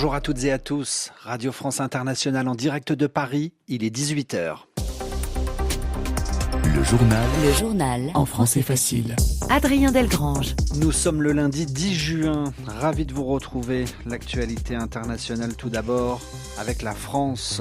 Bonjour à toutes et à tous. Radio France Internationale en direct de Paris, il est 18h. Le journal en français facile. Adrien Delgrange. Nous sommes le lundi 10 juin. Ravi de vous retrouver. L'actualité internationale tout d'abord avec la France.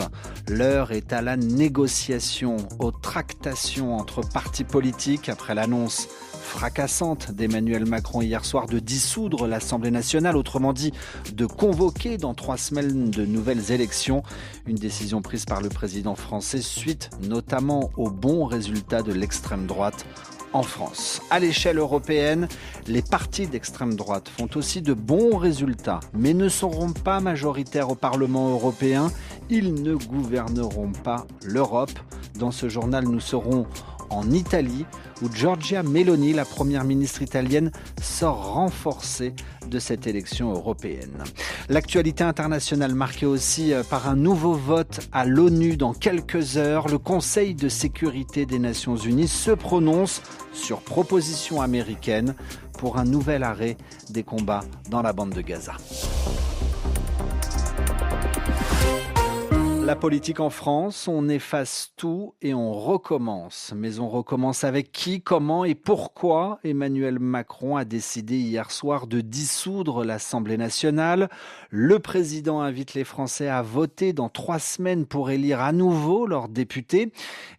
L'heure est à la négociation, aux tractations entre partis politiques après l'annonce fracassante d'Emmanuel Macron hier soir de dissoudre l'Assemblée nationale, autrement dit de convoquer dans 3 semaines de nouvelles élections. Une décision prise par le président français suite notamment aux bons résultats de l'extrême droite en France. À l'échelle européenne, les partis d'extrême droite font aussi de bons résultats, mais ne seront pas majoritaires au Parlement européen. Ils ne gouverneront pas l'Europe. Dans ce journal, nous serons en Italie, où Giorgia Meloni, la première ministre italienne, sort renforcée de cette élection européenne. L'actualité internationale marquée aussi par un nouveau vote à l'ONU dans quelques heures. Le Conseil de sécurité des Nations Unies se prononce sur proposition américaine pour un nouvel arrêt des combats dans la bande de Gaza. La politique en France, on efface tout et on recommence. Mais on recommence avec qui, comment et pourquoi Emmanuel Macron a décidé hier soir de dissoudre l'Assemblée nationale. Le président invite les Français à voter dans 3 semaines pour élire à nouveau leurs députés.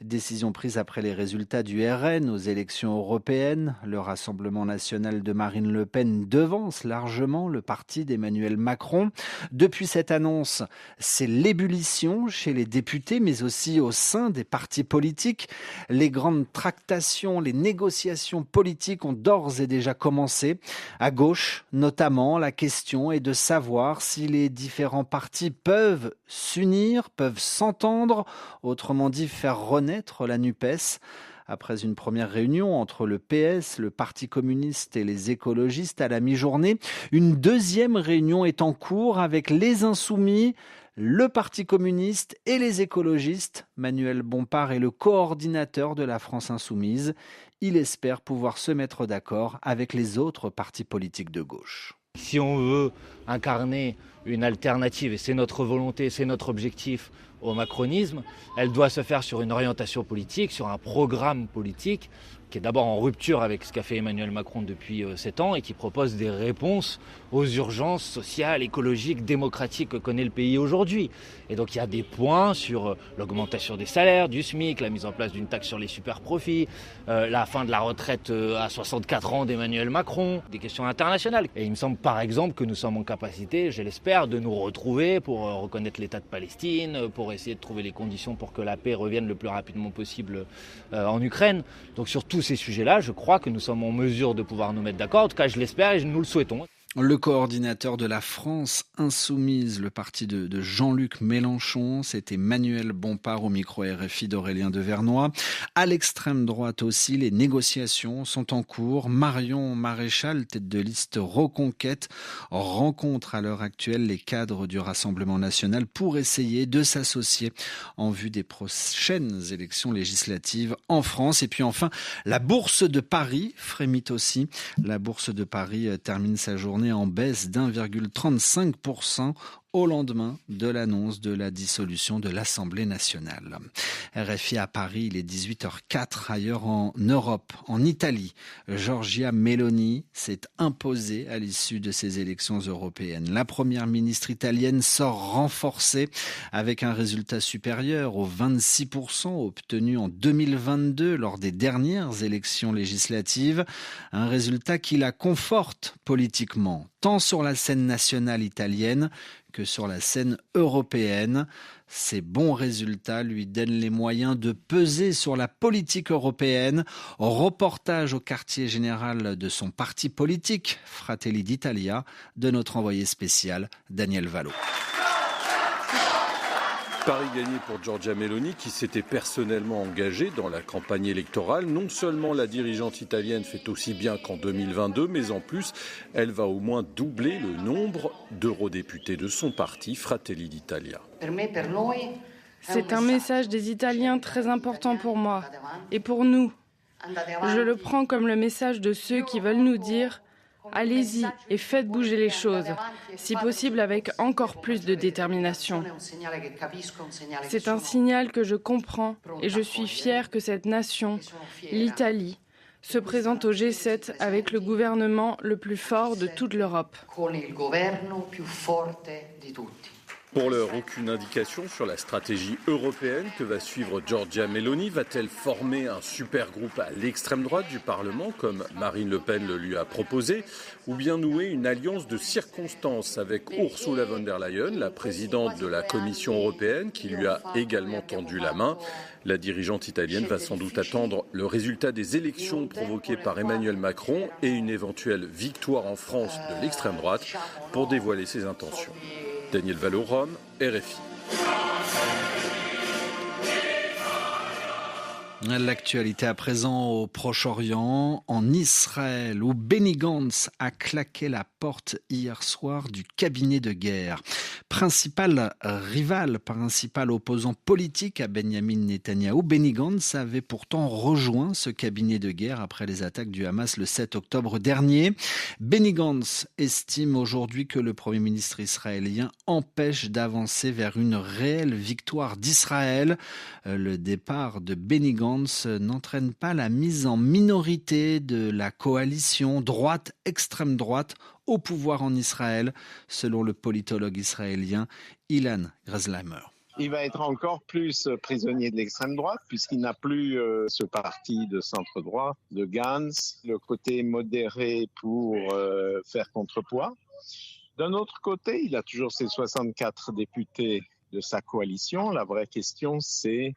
Décision prise après les résultats du RN aux élections européennes. Le Rassemblement national de Marine Le Pen devance largement le parti d'Emmanuel Macron. Depuis cette annonce, c'est l'ébullition chez les députés, mais aussi au sein des partis politiques. Les grandes tractations, les négociations politiques ont d'ores et déjà commencé. À gauche, notamment, la question est de savoir si les différents partis peuvent s'unir, peuvent s'entendre, autrement dit faire renaître la NUPES. Après une première réunion entre le PS, le Parti communiste et les écologistes à la mi-journée, une deuxième réunion est en cours avec les Insoumis, le Parti communiste et les écologistes. Manuel Bompard est le coordinateur de la France Insoumise. Il espère pouvoir se mettre d'accord avec les autres partis politiques de gauche. Si on veut incarner une alternative, et c'est notre volonté, c'est notre objectif au macronisme, elle doit se faire sur une orientation politique, sur un programme politique qui est d'abord en rupture avec ce qu'a fait Emmanuel Macron depuis 7 ans et qui propose des réponses aux urgences sociales, écologiques, démocratiques que connaît le pays aujourd'hui. Et donc il y a des points sur l'augmentation des salaires, du SMIC, la mise en place d'une taxe sur les super-profits, la fin de la retraite à 64 ans d'Emmanuel Macron, des questions internationales. Et il me semble par exemple que nous sommes en capacité, je l'espère, de nous retrouver pour reconnaître l'État de Palestine, pour essayer de trouver les conditions pour que la paix revienne le plus rapidement possible en Ukraine. Donc sur tous ces sujets-là, je crois que nous sommes en mesure de pouvoir nous mettre d'accord. En tout cas, je l'espère et nous le souhaitons. Le coordinateur de la France Insoumise, le parti de Jean-Luc Mélenchon, c'était Manuel Bompard au micro RFI d'Aurélien Devernoy. À l'extrême droite aussi, les négociations sont en cours. Marion Maréchal, tête de liste Reconquête, rencontre à l'heure actuelle les cadres du Rassemblement national pour essayer de s'associer en vue des prochaines élections législatives en France. Et puis enfin, la Bourse de Paris frémit aussi. La Bourse de Paris termine sa journée en baisse d'1,35% au lendemain de l'annonce de la dissolution de l'Assemblée nationale. RFI à Paris, il est 18h04. Ailleurs en Europe, en Italie, Giorgia Meloni s'est imposée à l'issue de ces élections européennes. La première ministre italienne sort renforcée avec un résultat supérieur aux 26% obtenu en 2022 lors des dernières élections législatives. Un résultat qui la conforte politiquement, tant sur la scène nationale italienne que sur la scène européenne. Ces bons résultats lui donnent les moyens de peser sur la politique européenne. Reportage au quartier général de son parti politique, Fratelli d'Italia, de notre envoyé spécial Daniel Valo. Pari gagné pour Giorgia Meloni qui s'était personnellement engagée dans la campagne électorale. Non seulement la dirigeante italienne fait aussi bien qu'en 2022, mais en plus, elle va au moins doubler le nombre d'eurodéputés de son parti, Fratelli d'Italia. C'est un message des Italiens très important pour moi et pour nous. Je le prends comme le message de ceux qui veulent nous dire Allez-y et faites bouger les choses, si possible avec encore plus de détermination. C'est un signal que je comprends et je suis fière que cette nation, l'Italie, se présente au G7 avec le gouvernement le plus fort de toute l'Europe. Pour l'heure, aucune indication sur la stratégie européenne que va suivre Giorgia Meloni. Va-t-elle former un super groupe à l'extrême droite du Parlement, comme Marine Le Pen le lui a proposé, ou bien nouer une alliance de circonstances avec Ursula von der Leyen, la présidente de la Commission européenne, qui lui a également tendu la main. La dirigeante italienne va sans doute attendre le résultat des élections provoquées par Emmanuel Macron et une éventuelle victoire en France de l'extrême droite pour dévoiler ses intentions. Daniel Valo, Rome, RFI. L'actualité à présent au Proche-Orient, en Israël, où Benny Gantz a claqué la porte hier soir du cabinet de guerre. Principal opposant politique à Benyamin Netanyahou, Benny Gantz avait pourtant rejoint ce cabinet de guerre après les attaques du Hamas le 7 octobre dernier. Benny Gantz estime aujourd'hui que le Premier ministre israélien empêche d'avancer vers une réelle victoire d'Israël. Le départ de Benny Gantz n'entraîne pas la mise en minorité de la coalition droite-extrême droite au pouvoir en Israël, selon le politologue israélien Ilan Grezlheimer. Il va être encore plus prisonnier de l'extrême droite puisqu'il n'a plus ce parti de centre-droit de Gantz, le côté modéré pour faire contrepoids. D'un autre côté, il a toujours ses 64 députés de sa coalition. La vraie question, c'est: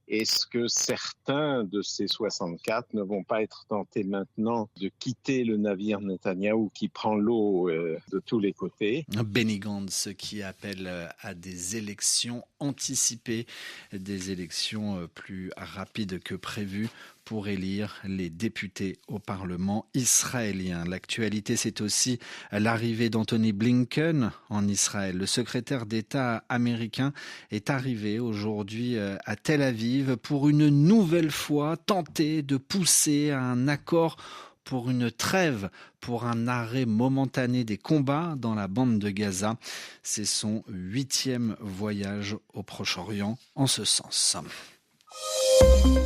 est-ce que certains de ces 64 ne vont pas être tentés maintenant de quitter le navire Netanyahou qui prend l'eau de tous les côtés? Benny Gantz qui appelle à des élections anticipées, des élections plus rapides que prévues pour élire les députés au Parlement israélien. L'actualité, c'est aussi l'arrivée d'Anthony Blinken en Israël. Le secrétaire d'État américain est arrivé aujourd'hui à Tel Aviv pour une nouvelle fois tenter de pousser à un accord pour une trêve, pour un arrêt momentané des combats dans la bande de Gaza. C'est son 8e voyage au Proche-Orient en ce sens.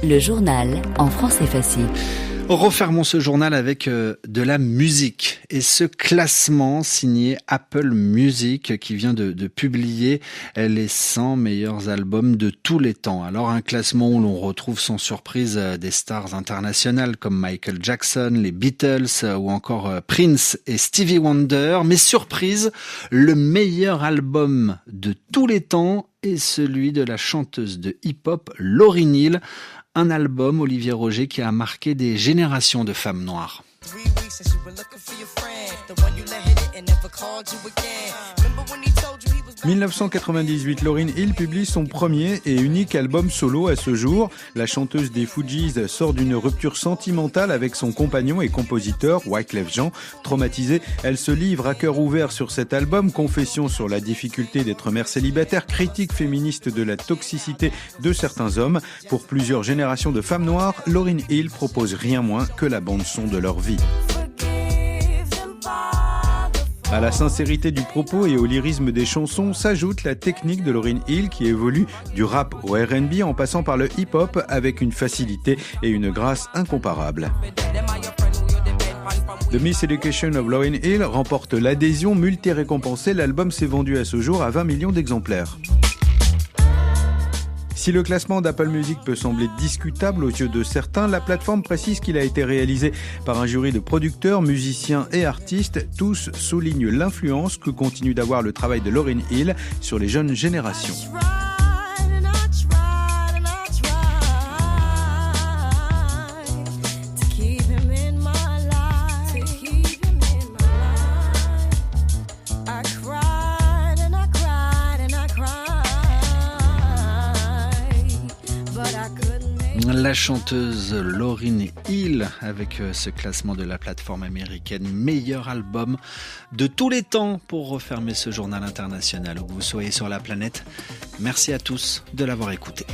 Le journal en français facile. Refermons ce journal avec de la musique et ce classement signé Apple Music qui vient de publier les 100 meilleurs albums de tous les temps. Alors un classement où l'on retrouve sans surprise des stars internationales comme Michael Jackson, les Beatles ou encore Prince et Stevie Wonder. Mais surprise, le meilleur album de tous les temps est celui de la chanteuse de hip-hop Lauryn Hill. Un album, Olivier Roger, qui a marqué des générations de femmes noires. 1998, Lauryn Hill publie son premier et unique album solo à ce jour. La chanteuse des Fugees sort d'une rupture sentimentale avec son compagnon et compositeur, Wyclef Jean. Traumatisée, elle se livre à cœur ouvert sur cet album, confession sur la difficulté d'être mère célibataire, critique féministe de la toxicité de certains hommes. Pour plusieurs générations de femmes noires, Lauryn Hill propose rien moins que la bande-son de leur vie. À la sincérité du propos et au lyrisme des chansons s'ajoute la technique de Lauryn Hill qui évolue du rap au R&B en passant par le hip-hop avec une facilité et une grâce incomparables. The Miss Education of Lauryn Hill remporte l'adhésion multi-récompensée. L'album s'est vendu à ce jour à 20 millions d'exemplaires. Si le classement d'Apple Music peut sembler discutable aux yeux de certains, la plateforme précise qu'il a été réalisé par un jury de producteurs, musiciens et artistes. Tous soulignent l'influence que continue d'avoir le travail de Lauryn Hill sur les jeunes générations. La chanteuse Lauryn Hill avec ce classement de la plateforme américaine meilleur album de tous les temps pour refermer ce journal international où vous soyez sur la planète. Merci à tous de l'avoir écouté.